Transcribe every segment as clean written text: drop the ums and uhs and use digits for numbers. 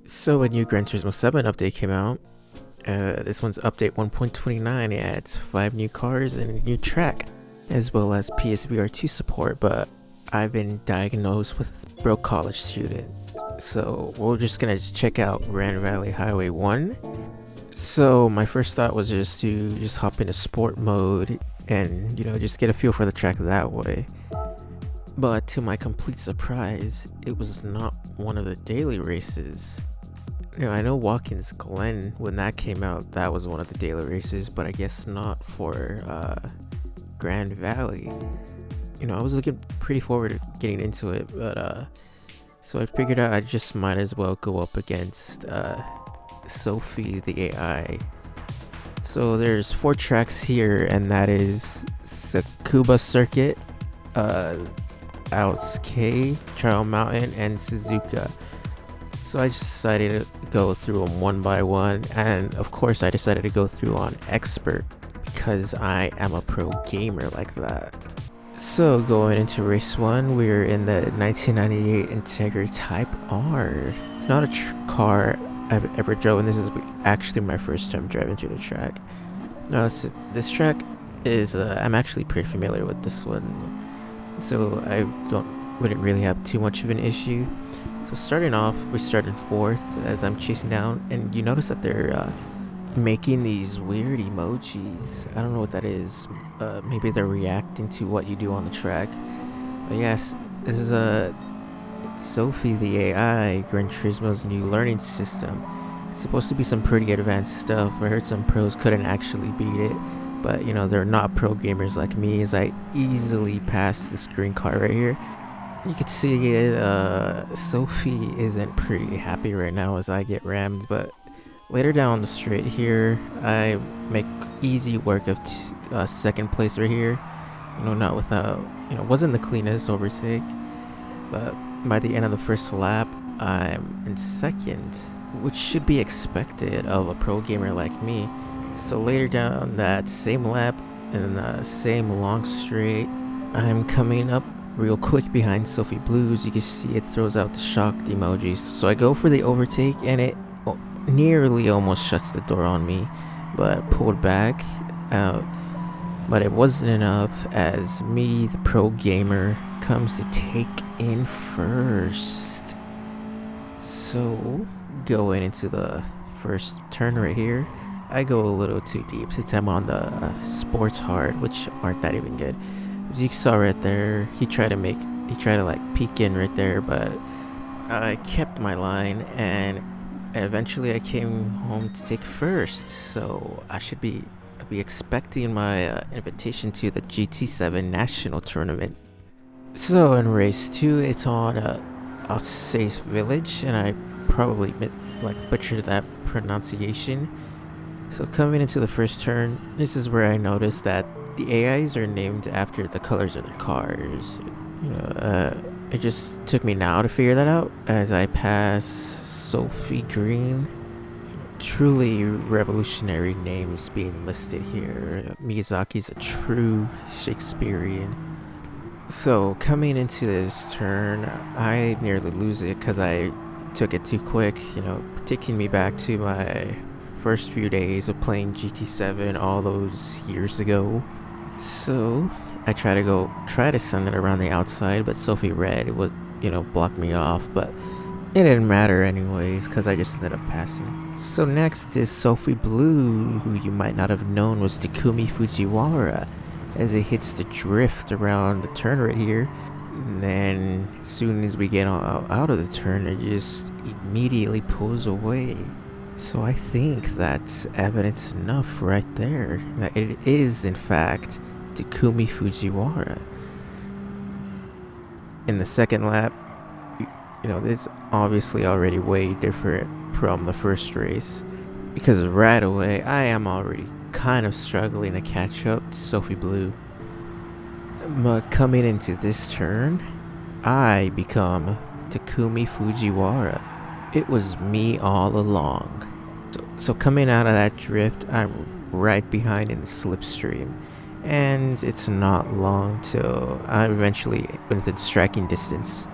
So a new Gran Turismo 7 update came out. This one's update 1.29. It adds 5 new cars and a new track, as well as PSVR 2 support, but I've been diagnosed with broke college student. So we're just gonna check out Grand Valley Highway 1. So my first thought was just to hop into sport mode and just get a feel for the track that way. But to my complete surprise, it was not one of the daily races. I know Watkins Glen, when that came out, that was one of the daily races, but I guess not for Grand Valley. I was looking pretty forward to getting into it, but so I figured out I just might as well go up against Sophy the AI. So there's 4 tracks here, and that is Tsukuba Circuit, Outs K, Trial Mountain, and Suzuka. So I just decided to go through them one by one, and of course I decided to go through on Expert because I am a pro gamer like that. So going into race 1, we're in the 1998 Integra Type R. It's not a car I've ever driven. This is actually my first time driving through the track. No, this track is I'm actually pretty familiar with this one, so I wouldn't really have too much of an issue. So starting off, we start in 4th as I'm chasing down, and you notice that they're making these weird emojis. I don't know what that is. Maybe they're reacting to what you do on the track. But yes, this is Sophy the AI, Gran Turismo's new learning system. It's supposed to be some pretty advanced stuff. I heard some pros couldn't actually beat it, but they're not pro gamers like me, as I easily pass this green car right here. You can see it, Sophy isn't pretty happy right now as I get rammed, but later down the straight here, I make easy work of second place right here. Not without, wasn't the cleanest overtake, but by the end of the first lap, I'm in 2nd, which should be expected of a pro gamer like me. So later down that same lap, in the same long straight, I'm coming up real quick behind Sophy Blues. You can see it throws out the shocked emojis. So I go for the overtake, and it nearly almost shuts the door on me, but pulled back. But it wasn't enough, as me, the pro gamer, comes to take in first. So going into the first turn right here, I go a little too deep since I'm on the sports hard, which aren't that even good. As you saw right there, he tried to like peek in right there, but I kept my line, and eventually I came home to take first. So I should be expecting my invitation to the GT7 National Tournament. So in race 2, it's on Alsace Village, and I probably butchered that pronunciation. So coming into the first turn, this is where I noticed that the AIs are named after the colors of their cars. It just took me now to figure that out as I pass Sophy Green. Truly revolutionary names being listed here. Miyazaki's a true Shakespearean. So coming into this turn, I nearly lose it because I took it too quick, taking me back to my first few days of playing GT7 all those years ago. So I try to send it around the outside, but Sophy Red would, block me off, but it didn't matter anyways because I just ended up passing. So next is Sophy Blue, who you might not have known was Takumi Fujiwara, as it hits the drift around the turn right here. And then as soon as we get out of the turn, it just immediately pulls away. So I think that's evidence enough right there that it is in fact Takumi Fujiwara. In the second lap, it's obviously already way different from the first race, because right away I am already kind of struggling to catch up to Sophy Blue. But coming into this turn, I become Takumi Fujiwara. It was me all along. So coming out of that drift, I'm right behind in the slipstream, and it's not long till I'm eventually within striking distance.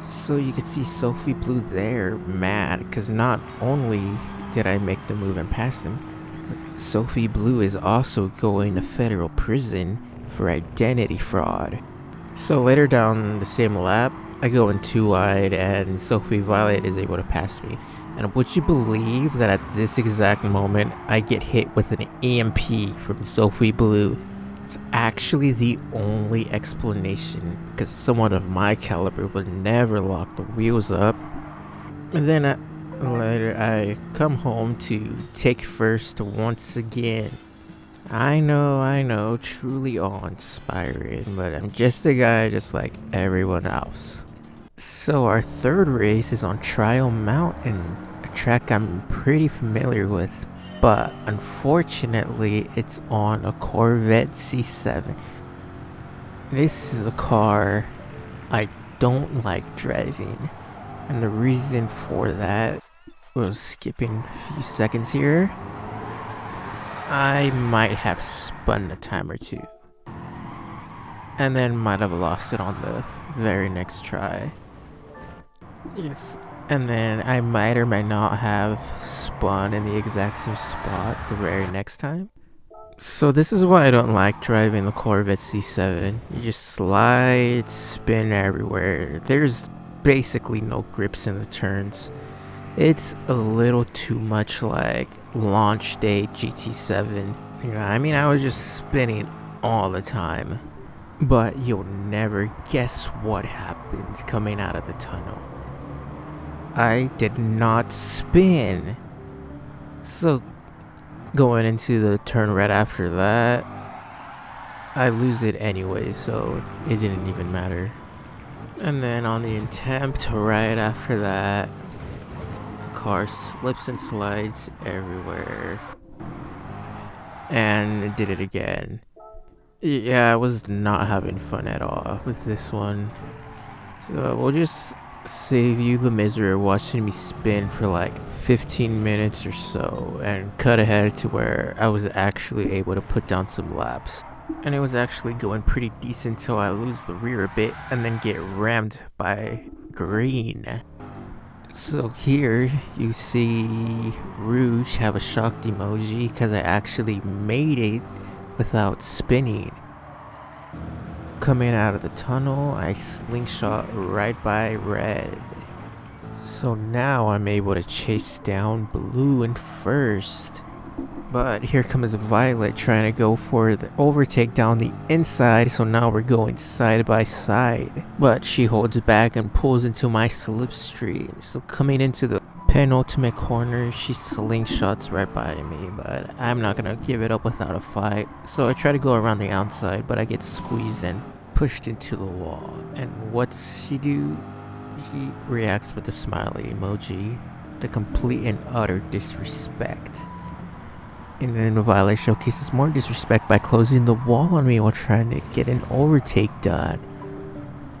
So you could see Sophie Blue there mad because not only did I make the move and pass him, but Sophie Blue is also going to federal prison for identity fraud. So later down the same lap, I go in too wide and Sophie Violet is able to pass me. And would you believe that at this exact moment, I get hit with an EMP from Sophie Blue? It's actually the only explanation, because someone of my caliber would never lock the wheels up. And then later I come home to take first once again. I know, truly awe-inspiring, but I'm just a guy just like everyone else. So our third race is on Trial Mountain, a track I'm pretty familiar with, but unfortunately it's on a Corvette C7. This is a car I don't like driving, and the reason for that was, skipping a few seconds here, I might have spun a time or two, and then might have lost it on the very next try. Yes, and then I might or might not have spun in the exact same spot the very next time. So this is why I don't like driving the Corvette C7. You just slide, spin everywhere. There's basically no grips in the turns. It's a little too much like launch day GT7. I was just spinning all the time. But you'll never guess what happened coming out of the tunnel. I did not spin. So going into the turn right after that, I lose it anyway, so it didn't even matter. And then on the attempt right after that, the car slips and slides everywhere. And it did it again. Yeah, I was not having fun at all with this one. So we'll just save you the misery of watching me spin for like 15 minutes or so and cut ahead to where I was actually able to put down some laps. And it was actually going pretty decent till I lose the rear a bit and then get rammed by green. So here you see Rouge have a shocked emoji because I actually made it without spinning. Coming out of the tunnel, I slingshot right by red. So now I'm able to chase down blue in first. But here comes Violet trying to go for the overtake down the inside, so now we're going side by side. But she holds back and pulls into my slipstream. So coming into the penultimate corner, she slingshots right by me, but I'm not gonna give it up without a fight. So I try to go around the outside, but I get squeezed and pushed into the wall. And what's she do? She reacts with a smiley emoji. The complete and utter disrespect. And then Violet showcases more disrespect by closing the wall on me while trying to get an overtake done.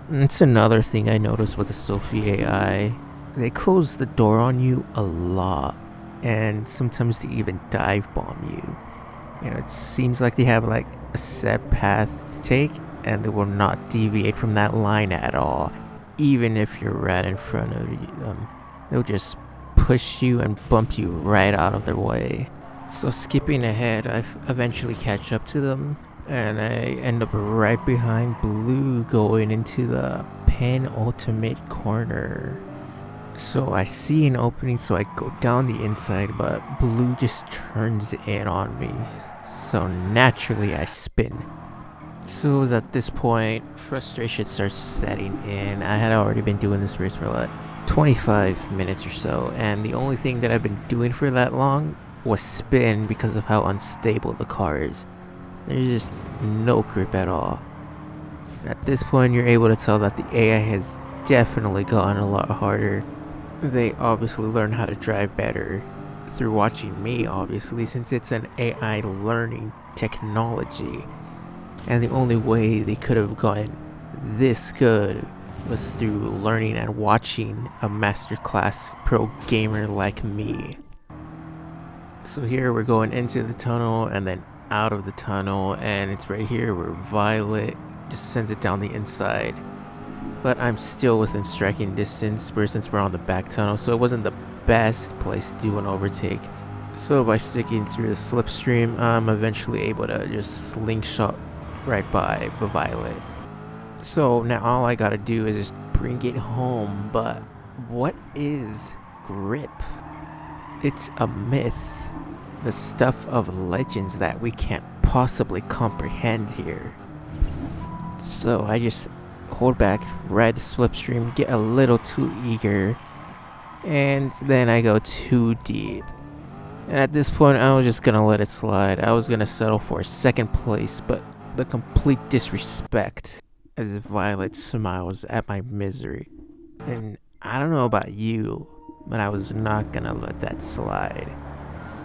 And it's another thing I noticed with the Sophy A.I. They close the door on you a lot, and sometimes they even dive bomb you. It seems like they have like a set path to take, and they will not deviate from that line at all. Even if you're right in front of them, they'll just push you and bump you right out of their way. So skipping ahead, I eventually catch up to them, and I end up right behind Blue going into the penultimate corner. So I see an opening, so I go down the inside, but Blue just turns in on me. So naturally I spin. So it was at this point, frustration starts setting in. I had already been doing this race for like 25 minutes or so, and the only thing that I've been doing for that long was spin because of how unstable the car is. There's just no grip at all. At this point, you're able to tell that the AI has definitely gotten a lot harder. They obviously learn how to drive better through watching me, obviously, since it's an AI learning technology. And the only way they could have gotten this good was through learning and watching a masterclass pro gamer like me. So here we're going into the tunnel and then out of the tunnel, and it's right here where Violet just sends it down the inside. but I'm still within striking distance since we're on the back tunnel, so it wasn't the best place to do an overtake. So by sticking through the slipstream, I'm eventually able to just slingshot right by Violet. So now all I gotta do is just bring it home, but what is grip? It's a myth, the stuff of legends that we can't possibly comprehend here. So I just hold back, ride the slipstream, get a little too eager, and then I go too deep. And at this point, I was just gonna let it slide. I was gonna settle for second place, but the complete disrespect as Violet smiles at my misery. And I don't know about you, but I was not gonna let that slide.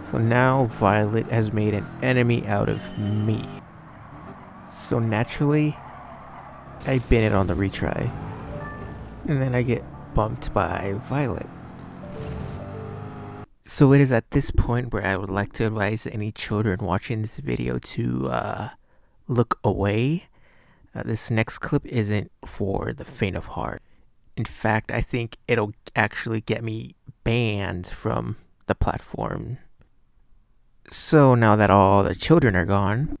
So now Violet has made an enemy out of me. So naturally, I bin it on the retry. And then I get bumped by Violet. So it is at this point where I would like to advise any children watching this video to look away. This next clip isn't for the faint of heart. In fact, I think it'll actually get me banned from the platform. So now that all the children are gone,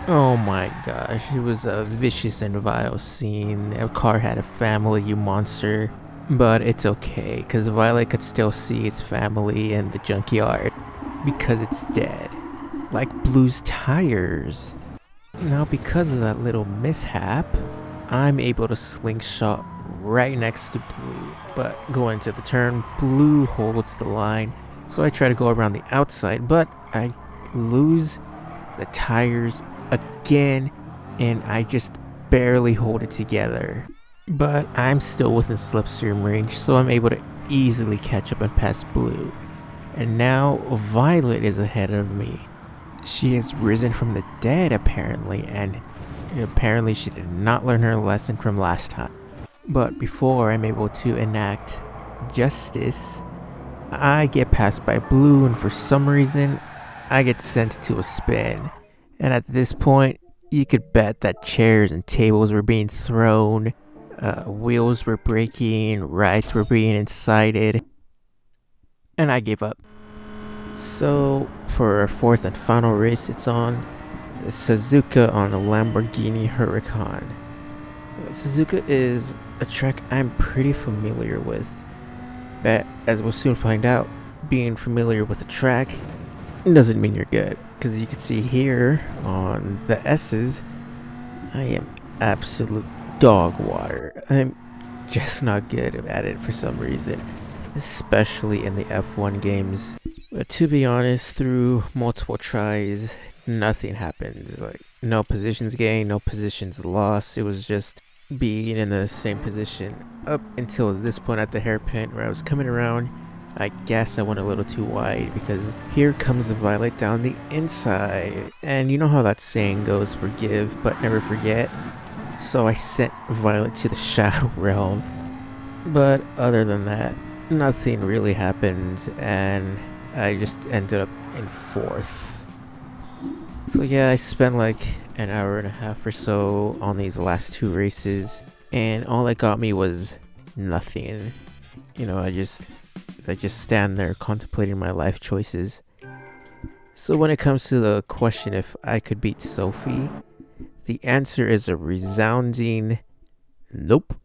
oh my gosh, it was a vicious and vile scene. A car had a family, you monster. But it's okay, because Violet could still see its family in the junkyard because it's dead. Like Blue's tires. Now because of that little mishap, I'm able to slingshot right next to Blue. But going to the turn, Blue holds the line. So I try to go around the outside, but I lose the tires again, and I just barely hold it together. But I'm still within slipstream range, so I'm able to easily catch up and pass Blue. And now Violet is ahead of me. She has risen from the dead apparently, and apparently she did not learn her lesson from last time. But before I'm able to enact justice, I get passed by Blue, and for some reason I get sent to a spin. And at this point, you could bet that chairs and tables were being thrown. Wheels were breaking, rides were being incited, and I gave up. So, for our fourth and final race, it's on Suzuka on a Lamborghini Huracan. Suzuka is a track I'm pretty familiar with, but as we'll soon find out, being familiar with a track doesn't mean you're good, because you can see here on the S's, I am absolute dog water. I'm just not good at it for some reason, especially in the F1 games. But to be honest, through multiple tries, nothing happened. Like, no positions gained, no positions lost. It was just being in the same position up until this point at the hairpin where I was coming around. I guess I went a little too wide because here comes Violet down the inside. And you know how that saying goes, forgive but never forget. So I sent Violet to the Shadow Realm. But other than that, nothing really happened, and I just ended up in fourth. So yeah, I spent like an hour and a half or so on these last two races, and all it got me was nothing. You know, I just stand there contemplating my life choices. So when it comes to the question if I could beat Sophy, the answer is a resounding nope.